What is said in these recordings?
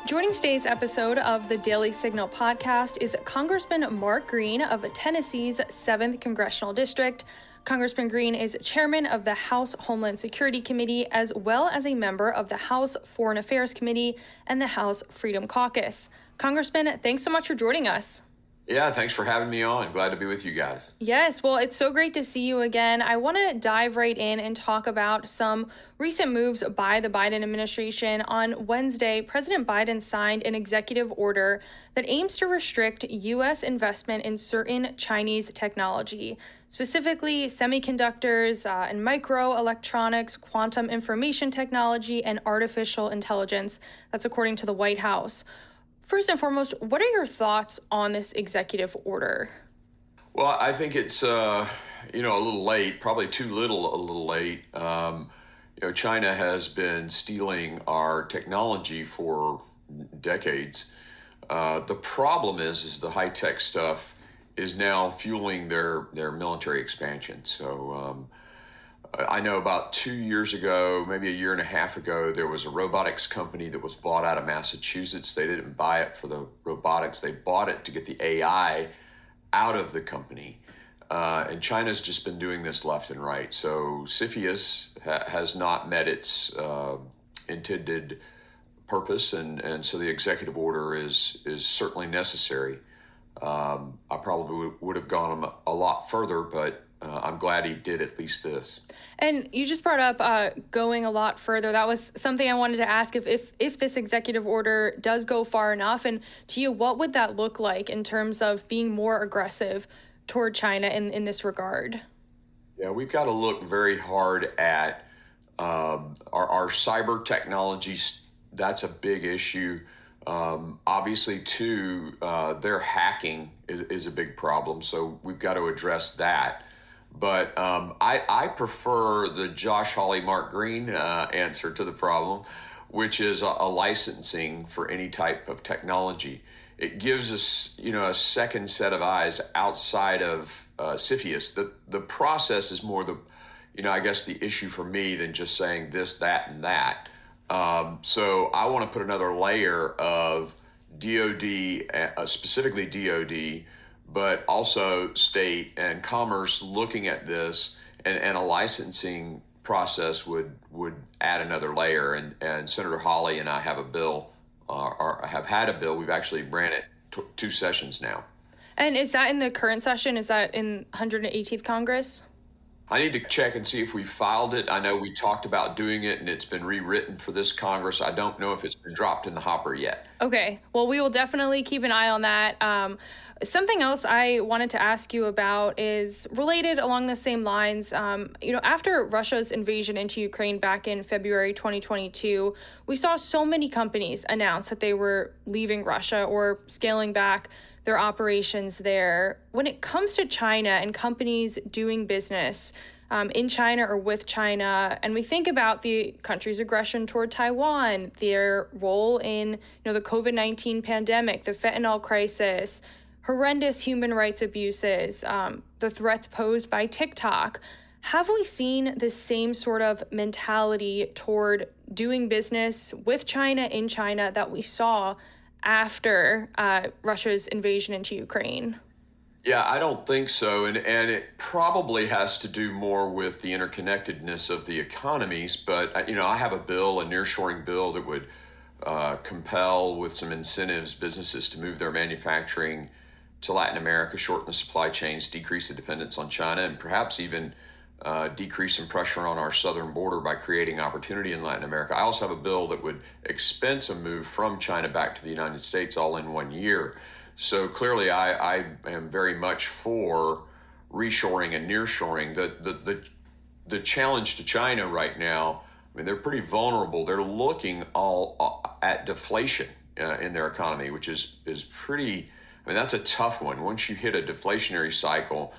Joining today's episode of the Daily Signal podcast is Congressman Mark Green of Tennessee's 7th Congressional District. Congressman Green is chairman of the House Homeland Security Committee, as well as a member of the House Foreign Affairs Committee and the House Freedom Caucus. Congressman, thanks so much for joining us. Yeah, thanks for having me on. Glad to be with you guys. Yes, well, it's so great to see you again. I want to dive right in and talk about some recent moves by the Biden administration. On Wednesday, President Biden signed an executive order that aims to restrict U.S. investment in certain Chinese technology, specifically semiconductors and microelectronics, quantum information technology, and artificial intelligence. That's according to the White House. First and foremost, what are your thoughts on this executive order? Well, I think it's a little late, probably too little, a little late. China has been stealing our technology for decades. The problem is the high tech stuff is now fueling their military expansion. So I know about 2 years ago, maybe a year and a half ago, there was a robotics company that was bought out of Massachusetts. They didn't buy it for the robotics. They bought it to get the AI out of the company. And China's just been doing this left and right. So CFIUS has not met its intended purpose. And so the executive order is certainly necessary. I probably would have gone a lot further, but I'm glad he did at least this. And you just brought up going a lot further. That was something I wanted to ask if this executive order does go far enough. And to you, what would that look like in terms of being more aggressive toward China in this regard? Yeah, we've got to look very hard at our cyber technologies. That's a big issue. Obviously, too, their hacking is a big problem. So we've got to address that. But I prefer the Josh Hawley, Mark Green answer to the problem, which is a licensing for any type of technology. It gives us, a second set of eyes outside of CFIUS. The process is more the issue for me than just saying this, that, and that. So I want to put another layer of DOD, specifically DOD, but also state and commerce looking at this, and a licensing process would add another layer. And Senator Hawley and I have a bill, or have had a bill. We've actually ran it two sessions now. And is that in the current session? Is that in 118th Congress? I need to check and see if we filed it. I know we talked about doing it and it's been rewritten for this Congress. I don't know if it's been dropped in the hopper yet. Okay, well, we will definitely keep an eye on that. Something else I wanted to ask you about is related along the same lines. After Russia's invasion into Ukraine back in February 2022, we saw so many companies announce that they were leaving Russia or scaling back their operations there. When it comes to China and companies doing business in China or with China, and we think about the country's aggression toward Taiwan, their role in the COVID-19 pandemic, the fentanyl crisis, horrendous human rights abuses, the threats posed by TikTok, have we seen the same sort of mentality toward doing business with China in China that we saw after Russia's invasion into Ukraine? Yeah, I don't think so. And it probably has to do more with the interconnectedness of the economies. But, I have a bill, a nearshoring bill that would compel, with some incentives, businesses to move their manufacturing to Latin America, shorten the supply chains, decrease the dependence on China, and perhaps even decrease some pressure on our southern border by creating opportunity in Latin America. I also have a bill that would expense a move from China back to the United States all in 1 year. So clearly I am very much for reshoring and nearshoring. The challenge to China right now, they're pretty vulnerable. They're looking all at deflation in their economy, which is pretty, that's a tough one. Once you hit a deflationary cycle,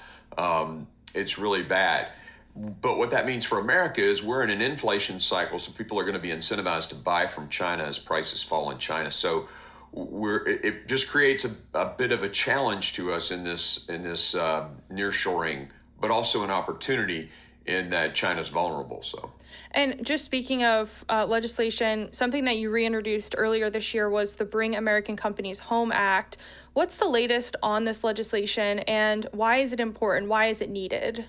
it's really bad. But what that means for America is we're in an inflation cycle, so people are going to be incentivized to buy from China as prices fall in China. So it just creates a bit of a challenge to us in this nearshoring, but also an opportunity in that China's vulnerable. So And just speaking of legislation, something that you reintroduced earlier this year was the Bring American Companies Home Act. What's the latest on this legislation and why is it important? Why is it needed?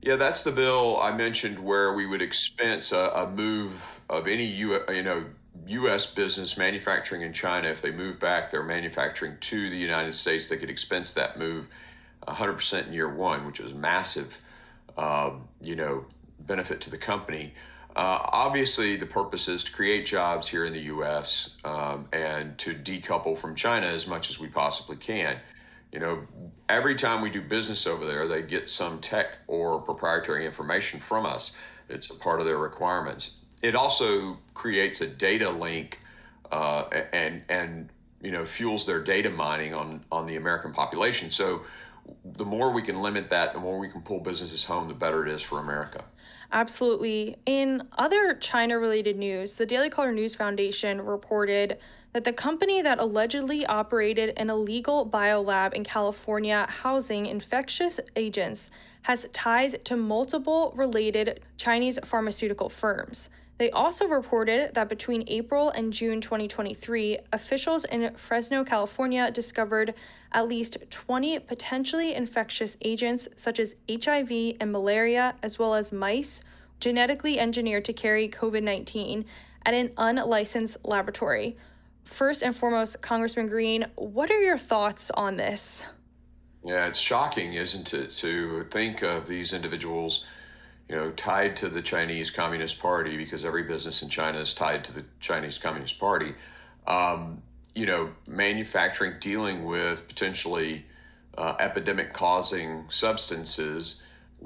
Yeah, that's the bill I mentioned where we would expense a move of any U.S. business manufacturing in China. If they move back their manufacturing to the United States, they could expense that move 100% in year one, which is massive, benefit to the company. Obviously, the purpose is to create jobs here in the U.S. And to decouple from China as much as we possibly can. You know, every time we do business over there, they get some tech or proprietary information from us. It's a part of their requirements. It also creates a data link and fuels their data mining on the American population. So the more we can limit that, the more we can pull businesses home, the better it is for America. Absolutely. In other China related news, the Daily Caller News Foundation reported that the company that allegedly operated an illegal biolab in California housing infectious agents has ties to multiple related Chinese pharmaceutical firms. They also reported that between April and June 2023, officials in Fresno, California discovered at least 20 potentially infectious agents such as HIV and malaria, as well as mice, genetically engineered to carry COVID-19 at an unlicensed laboratory. First and foremost, Congressman Green, what are your thoughts on this? Yeah, it's shocking, isn't it, to think of these individuals, tied to the Chinese Communist Party because every business in China is tied to the Chinese Communist Party. Manufacturing, dealing with potentially epidemic causing substances.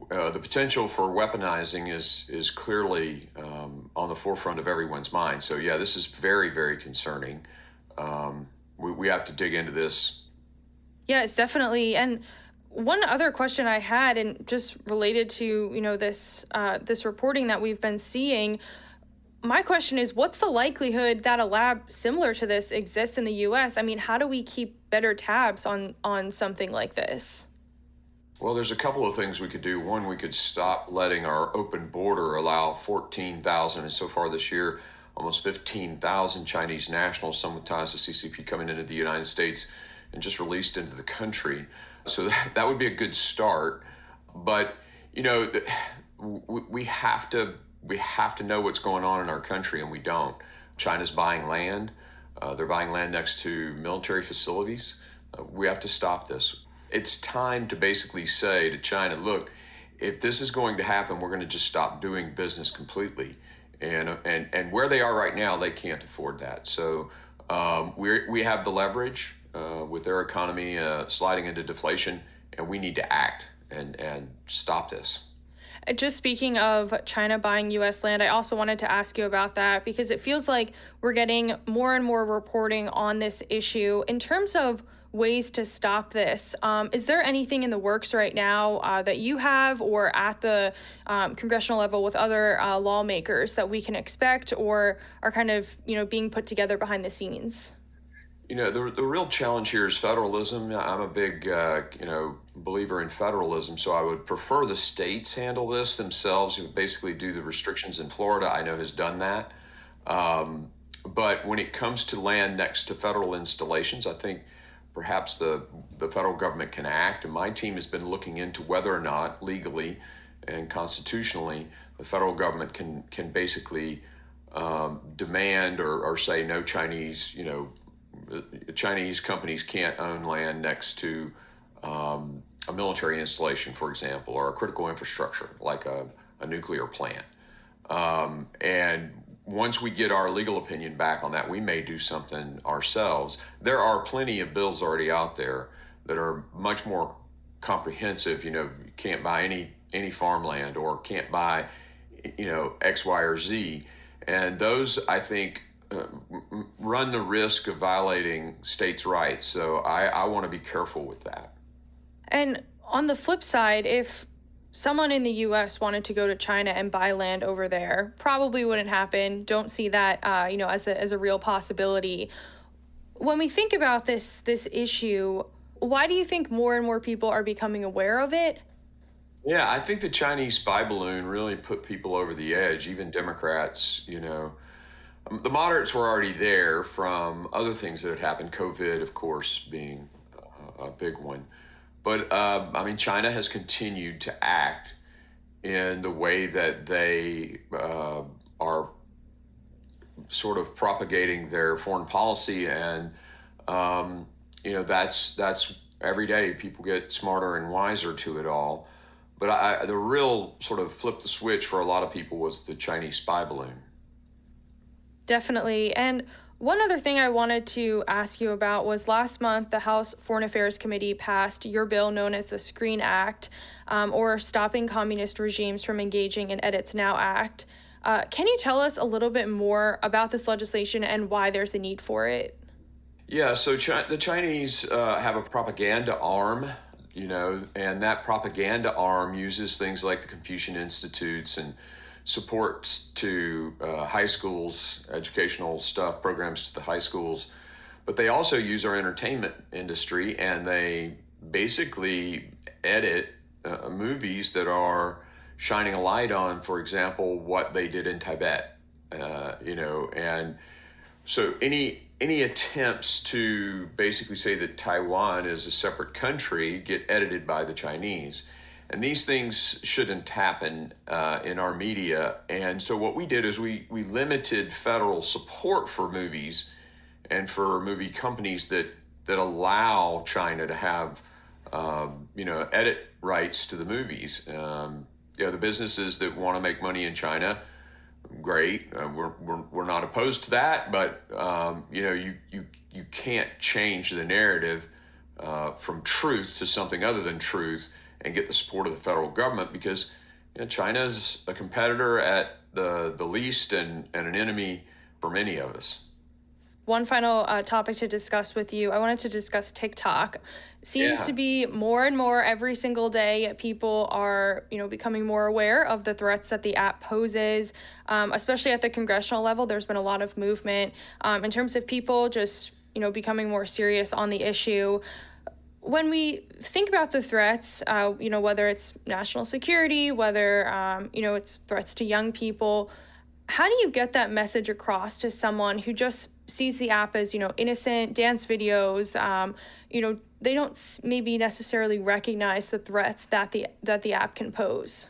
The potential for weaponizing is clearly on the forefront of everyone's mind. So, yeah, this is very, very concerning. We have to dig into this. Yes, definitely. And one other question I had, and just related to this reporting that we've been seeing, my question is, what's the likelihood that a lab similar to this exists in the U.S.? I mean, how do we keep better tabs on something like this? Well, there's a couple of things we could do. One, we could stop letting our open border allow 14,000, and so far this year, almost 15,000 Chinese nationals, some with ties to CCP, coming into the United States and just released into the country. So that would be a good start. But, we have to know what's going on in our country, and we don't. China's buying land. They're buying land next to military facilities. We have to stop this. It's time to basically say to China, look, if this is going to happen, we're going to just stop doing business completely. And where they are right now, they can't afford that. So we have the leverage with their economy sliding into deflation, and we need to act and stop this. Just speaking of China buying U.S. land, I also wanted to ask you about that because it feels like we're getting more and more reporting on this issue. In terms of ways to stop this, is there anything in the works right now that you have or at the congressional level with other lawmakers that we can expect or are kind of, being put together behind the scenes? The real challenge here is federalism. I'm a big, believer in federalism, so I would prefer the states handle this themselves. You basically do the restrictions in Florida. I know has done that. But when it comes to land next to federal installations, I think perhaps the federal government can act. And my team has been looking into whether or not legally and constitutionally the federal government can basically demand or say no Chinese companies can't own land next to a military installation, for example, or a critical infrastructure like a nuclear plant. And once we get our legal opinion back on that, we may do something ourselves. There are plenty of bills already out there that are much more comprehensive. You can't buy any farmland or can't buy, X, Y, or Z. And those, I think, run the risk of violating states' rights. So I want to be careful with that. And on the flip side, if someone in the US wanted to go to China and buy land over there, probably wouldn't happen. Don't see that, as a real possibility. When we think about this issue, why do you think more and more people are becoming aware of it? Yeah, I think the Chinese spy balloon really put people over the edge, even Democrats, you know. The moderates were already there from other things that had happened, COVID, of course, being a big one. But I mean, China has continued to act in the way that they are sort of propagating their foreign policy, and that's every day people get smarter and wiser to it all. But the real sort of flip the switch for a lot of people was the Chinese spy balloon. Definitely. And one other thing I wanted to ask you about was last month, the House Foreign Affairs Committee passed your bill known as the Screen Act, or Stopping Communist Regimes from Engaging in Edits Now Act. Can you tell us a little bit more about this legislation and why there's a need for it? Yeah, so the Chinese have a propaganda arm, and that propaganda arm uses things like the Confucian Institutes and supports to high schools, educational stuff, programs to the high schools. But they also use our entertainment industry, and they basically edit movies that are shining a light on, for example, what they did in Tibet, and so any attempts to basically say that Taiwan is a separate country get edited by the Chinese. And these things shouldn't happen in our media. And so what we did is we limited federal support for movies and for movie companies that allow China to have edit rights to the movies. The businesses that want to make money in China, great. We're not opposed to that, but you can't change the narrative from truth to something other than truth and get the support of the federal government, because China is a competitor at the least, and an enemy for many of us. One final topic to discuss with you. I wanted to discuss TikTok. Seems Yeah. to be more and more every single day. People are, becoming more aware of the threats that the app poses, especially at the congressional level. There's been a lot of movement in terms of people just, becoming more serious on the issue. When we think about the threats, whether it's national security, whether, it's threats to young people, how do you get that message across to someone who just sees the app as, innocent dance videos? They don't maybe necessarily recognize the threats that the app can pose.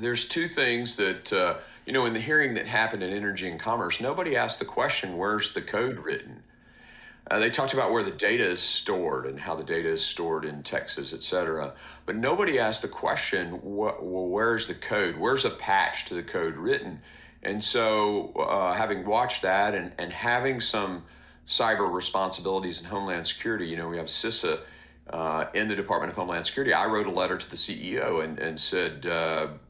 There's two things that, in the hearing that happened in Energy and Commerce, nobody asked the question, where's the code written? They talked about where the data is stored and how the data is stored in Texas, et cetera. But nobody asked the question, where's the code? Where's a patch to the code written? And so having watched that and having some cyber responsibilities in Homeland Security, we have CISA in the Department of Homeland Security. I wrote a letter to the CEO and said,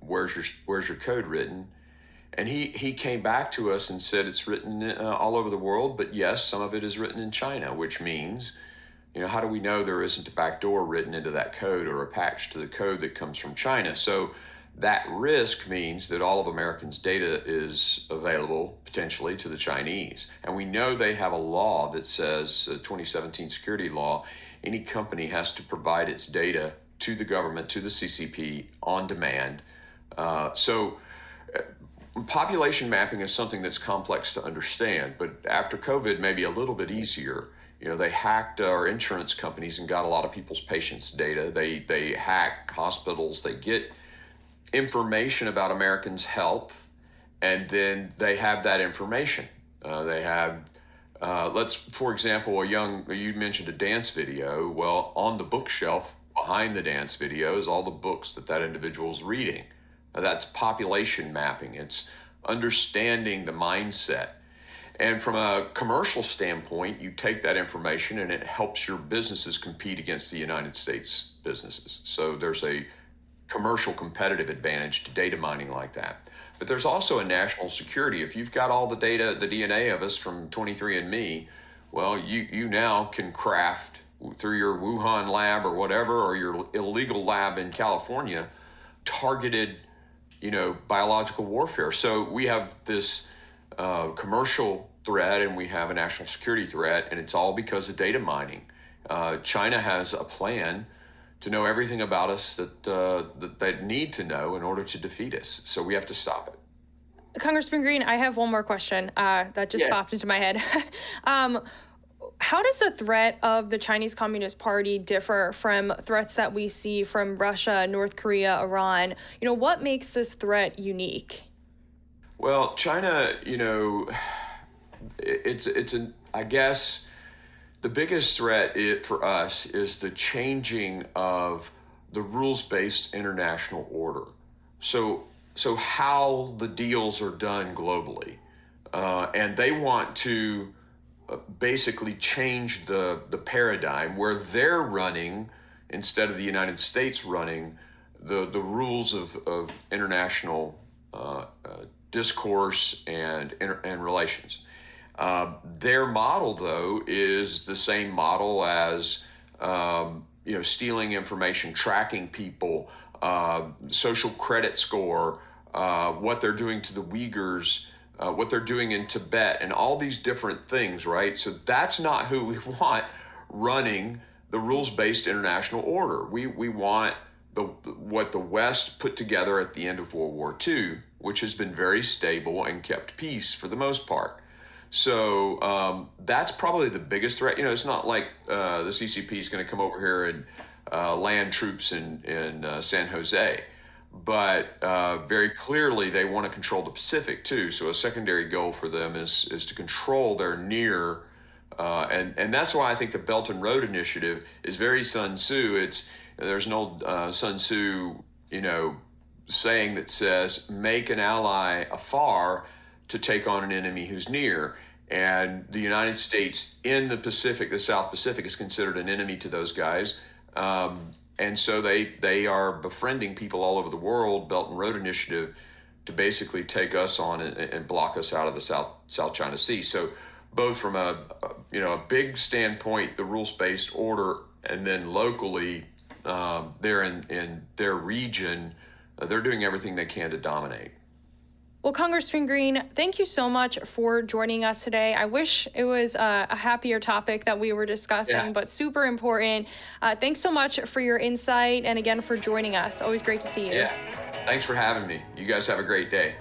where's your code written? And he came back to us and said it's written all over the world, but yes, some of it is written in China, which means, how do we know there isn't a backdoor written into that code or a patch to the code that comes from China? So that risk means that all of Americans' data is available potentially to the Chinese. And we know they have a law that says, 2017 security law, any company has to provide its data to the government, to the CCP on demand. Population mapping is something that's complex to understand, but after COVID, maybe a little bit easier. They hacked our insurance companies and got a lot of people's patients' data. They hack hospitals. They get information about Americans' health, and then they have that information. They have, for example, you mentioned a dance video. Well, on the bookshelf behind the dance video is all the books that individual is reading. That's population mapping. It's understanding the mindset. And from a commercial standpoint, you take that information and it helps your businesses compete against the United States businesses. So there's a commercial competitive advantage to data mining like that. But there's also a national security. If you've got all the data, the DNA of us from 23andMe, well, you now can craft through your Wuhan lab or whatever, or your illegal lab in California, targeted biological warfare. So we have this commercial threat and we have a national security threat, and it's all because of data mining. China has a plan to know everything about us that they need to know in order to defeat us. So we have to stop it. Congressman Green, I have one more question that just Yeah. popped into my head. um, how does the threat of the Chinese Communist Party differ from threats that we see from Russia, North Korea, Iran? What makes this threat unique? Well, China, it's an I guess the biggest threat for us is the changing of the rules-based international order. So, so how the deals are done globally, and they want to basically change the paradigm where they're running instead of the United States running the rules of international discourse and relations. Their model, though, is the same model as stealing information, tracking people, social credit score, what they're doing to the Uyghurs, what they're doing in Tibet, and all these different things, right? So that's not who we want running the rules-based international order. We want what the West put together at the end of World War II, which has been very stable and kept peace for the most part. So that's probably the biggest threat. It's not like the CCP is going to come over here and land troops in San Jose, but very clearly they want to control the Pacific too. So a secondary goal for them is to control their near, and that's why I think the Belt and Road Initiative is very Sun Tzu. There's an old Sun Tzu saying that says, make an ally afar to take on an enemy who's near. And the United States in the Pacific, the South Pacific, is considered an enemy to those guys. And so they are befriending people all over the world, Belt and Road Initiative, to basically take us on and block us out of the South China Sea. So both from a big standpoint, the rules-based order, and then locally, they're in their region, they're doing everything they can to dominate. Well, Congressman Green, thank you so much for joining us today. I wish it was a happier topic that we were discussing, but super important. Thanks so much for your insight and again for joining us. Always great to see you. Yeah. Thanks for having me. You guys have a great day.